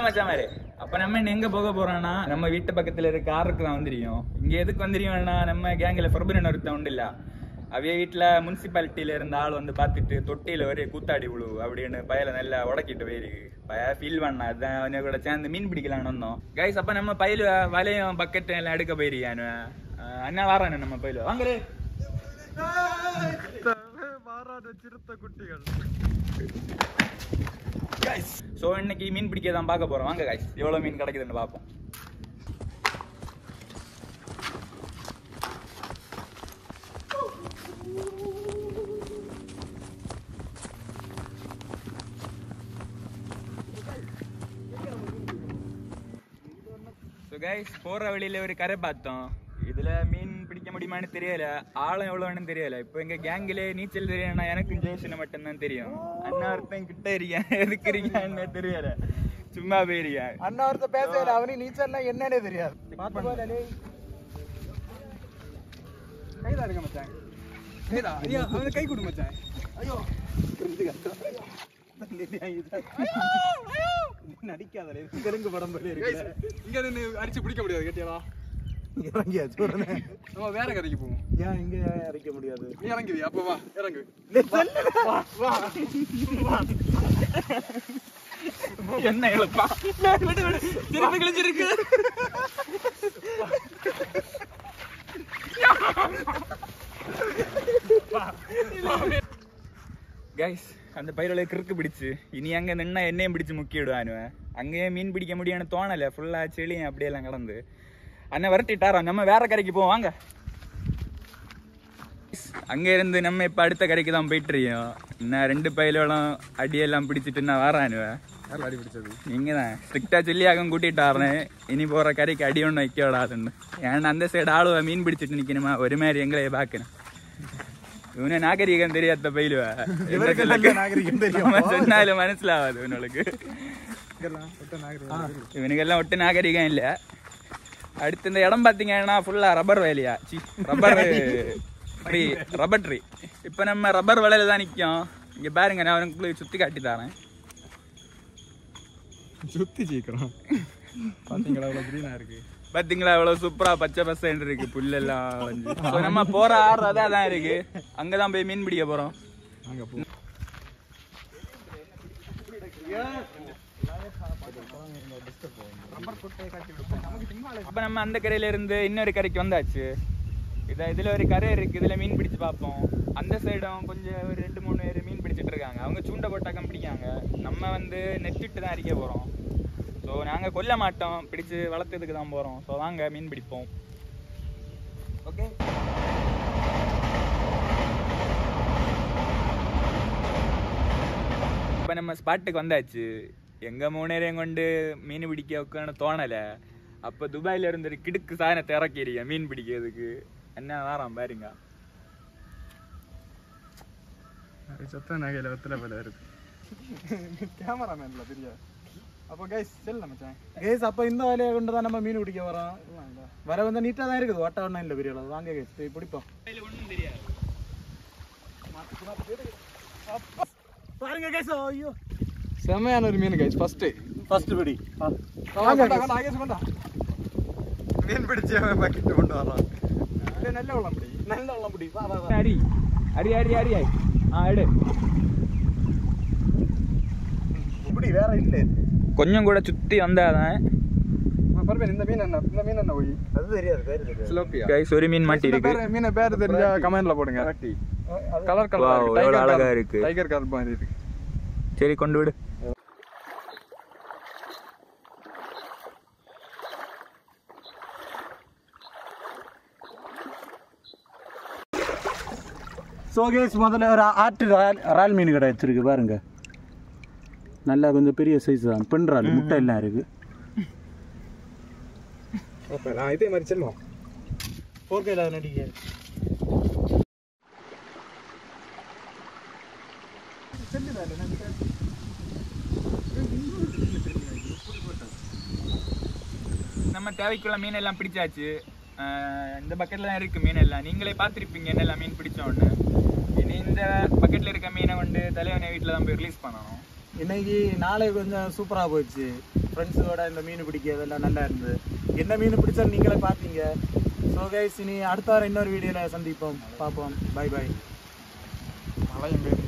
மச்சான் மாதிரி. அப்ப நம்ம எங்க போக போறோம்னா நம்ம வீட்டு பக்கத்துல இருக்க ஆறுக்கு தான் வந்துருக்கோம். இங்க எதுக்கு வந்துருக்கோம்னா நம்ம கேங்ல ஃபர்பரன் ஒருத்தன் உண்டு இல்ல, அவைய வீட்டுல முனிசிபாலிட்டியில இருந்த ஆள் வந்து பாத்துட்டு தொட்டியில ஒரே கூத்தாடி விழு அப்படின்னு பயல நல்லா உடக்கிட்டு போயிருக்கு. பய ஃபீல் பண்ணா அதான் அவனை கூட சேர்ந்து மீன் பிடிக்கலாம்னு வந்தோம் கைஸ். அப்ப நம்ம பயில வலையும் பக்கெட் எல்லாம் எடுக்க போயிருக்கானு அண்ணா வாரானு நம்ம பயில வாங்கலே சிறுத்த குட்டிகள். சோ இன்னைக்கு மீன் பிடிக்க தான் பார்க்க போறோம். வாங்க கைஸ் எவ்வளவு மீன் கிடைக்குதுன்னு பார்ப்போம். ஸோ கைஸ் போற வழியில ஒரு கரை பார்த்தோம். இதுல மீன் பிடிக்க முடியுமான்னு தெரியல, ஆழம் எவ்வளவுன்னு தெரியல. இப்போ எங்க கேங்கில நீச்சல் தெரியலன்னா எனக்கும் ஜோசின மட்டும்தான் தெரியும். அண்ணா ஒருத்தன் கிட்ட இருக்கேன், எதுக்கு இருக்கான்னு தெரியல, சும்மா போயிருக்கேன். அண்ணா ஒருத்தன் பேசல, அவனுக்கு நீச்சல்னா என்னன்னே தெரியாது. கைதா இருக்க மச்சான், கைதா அவனுக்கு கை கொடு மச்சான். ஐயோ நடிக்காதே, தெலுங்கு படம் போல இருக்கு. இங்க நின்னு அடிச்சு பிடிக்க முடியாது கேட்டியாடா. இறங்கியாச்சு உடனே நம்ம வேற கரைக்கு போவோம். ஏன் இங்க இறக்க முடியாது? நீ இறங்குவியா? அப்ப வா இறங்கு. வா வா என்ன இழுப்பா, விடு விடு திருப்பி கிழிச்சிருக்கு. கைஸ் அந்த பயிரோட கிறுக்கு பிடிச்சு இனி அங்க நின்னா என்னையும் பிடிச்சு முக்கி விடுவானுவேன். அங்கேயே மீன் பிடிக்க முடியும்னு தோணலை, ஃபுல்லா செளியும் அப்படியெல்லாம் கடந்து அண்ணன் விரட்டிட்டாரோ. நம்ம வேற கரைக்கு போவோம் வாங்க. அங்க இருந்து நம்ம இப்ப அடுத்த கரைக்கு தான் போயிட்டு இருக்கோம். இன்னும் 2 பயிலும் அடியெல்லாம் பிடிச்சிட்டு நான் வரானுவேன். அடி பிடிச்சது நீங்க தான் ஸ்ட்ரிக்டா சொல்லியாகவும் கூட்டிட்டாருன்னு இனி போற கரைக்கு அடி ஒன்று வைக்க விடாதுன்னு. ஏன்னா அந்த சைடு ஆளுவ மீன் பிடிச்சிட்டு நிக்கணுமா, ஒரு மாதிரி எங்களையே பாக்கணும். இவனே நாகரிகம் தெரியாத பயிலுவா, சொன்னாலும் மனசிலாவாது இவனுக்கு. இவனுக்கெல்லாம் ஒட்டு நாகரிகம் இல்ல. அடுத்து இந்த இடம் பாத்தீங்கன்னா ஃபுல்லா ரப்பர் வேலையா, ரப்பர் ட்ரீ. இப்ப நம்ம ரப்பர் வேலையில தான் நிக்கோம். இங்க பாருங்க, நான் அவனுக்கு சுத்தி காட்டி தரேன். சுத்தி ஜீக்கிறோம். பாத்தீங்களா எவ்வளவு கிரீனா இருக்கு, பாத்தீங்களா எவ்வளவு சூப்பரா பச்சை பசன்னு இருக்கு புல்லெல்லாம். நம்ம போற ஆறு அதான் இருக்கு, அங்கதான் போய் மீன் பிடிக்க போறோம். அங்க போ. அப்ப நம்ம அந்த கரையில இருந்து இன்னொரு கரைக்கு வந்தாச்சு. இதுல ஒரு கரை இருக்கு, இதுல மீன் பிடிச்சு பார்ப்போம். அந்த சைடும் கொஞ்சம் ஒரு 2-3 பேர் மீன் பிடிச்சிட்டு இருக்காங்க. அவங்க சூண்ட போட்டாக்கம் பிடிக்காங்க, நம்ம வந்து நெட்டிட்டு தான் அடிக்க போறோம். ஸோ நாங்க கொல்ல மாட்டோம், பிடிச்சு வளர்த்ததுக்கு தான் போறோம். ஸோ வாங்க மீன் பிடிப்போம். ஓகே இப்போ நம்ம ஸ்பாட்டுக்கு வந்தாச்சு. எங்க 3 நேரம் கொண்டு மீன் பிடிக்க வைக்கணும்னு தோணலை. அப்போ துபாயில இருந்து ஒரு கிடுக்கு சாதனத்தை இறக்கிறிய மீன் பிடிக்கிறதுக்கு. என்ன வாரம் பாருங்க, சத்த நகையில வெத்தலை போல இருக்கு. கேமராமேன்ல தெரியாது. அப்போ கைஸ் செல்ல மச்சான். கைஸ் அப்போ இந்த வேலையை கொண்டு தான் நம்ம மீன் பிடிக்க வரோம். வர வந்து நீட்டாக தான் இருக்குது, ஓட்ட ஒன்றும் இல்லை பெரிய அளவு. வாங்க கைஸ் போய் பிடிப்போம். ஒன்றும் தெரியாது பாருங்க கைஸ். ஐயோ செம்மையான ஒரு மீன் கைஸ். ஃபர்ஸ்ட் பிடி. மீன் பிடிச்சி பக்கெட்டு கொண்டு வரோம். நல்ல வெள்ளம் பிடி. அரி அரி அரி அரி ஆய் எடு. இப்படி வேற இல்லை, கொஞ்சம் கூட சுத்தி வந்தாதான். இந்த மீன் என்ன போய் அது தெரியாது. சிலோப்பியா கைஸ் ஒரு மீன் மாட்டி இருக்கு. மீனை பேர் தெரிஞ்சா கமெண்ட்ல போடுங்க. கலர் எவ்வளவு அழகா இருக்கு, டைகர் கார்ப் மாதிரி இருக்கு. சரி கொண்டு விடு. சோகேஷ் முதல்ல ஒரு ஆட்டு இறால் மீன் கடை வச்சிருக்கு பாருங்க. நல்லா கொஞ்சம் பெரிய சைஸ் தான், பெண் இறால், முட்டை எல்லாம் இருக்கு. இதே மாதிரி செல்வோம் 4K நடிக்க. நம்ம தேவைக்குள்ள மீன் எல்லாம் பிடிச்சாச்சு. இந்த பக்கெட்ல தான் இருக்கு மீன் எல்லாம். நீங்களே பார்த்துருப்பீங்க என்னெல்லாம் மீன் பிடிச்சோன்னு. இனி இந்த பக்கெட்ல இருக்க மீனை வந்து தலைவனை வீட்டில் தான் போய் ரிலீஸ் பண்ணணும். இன்னைக்கு நாளை கொஞ்சம் சூப்பராக போயிடுச்சு. ஃப்ரெண்ட்ஸோட இந்த மீன் பிடிக்கிறதெல்லாம் நல்லா இருந்தது. என்ன மீன் பிடிச்சா நீங்களே பார்த்தீங்க. ஸோ கைஸ், இனி அடுத்த வாரம் இன்னொரு வீடியோவில் சந்திப்போம், பார்ப்போம். Bye bye. மழையும் பேர்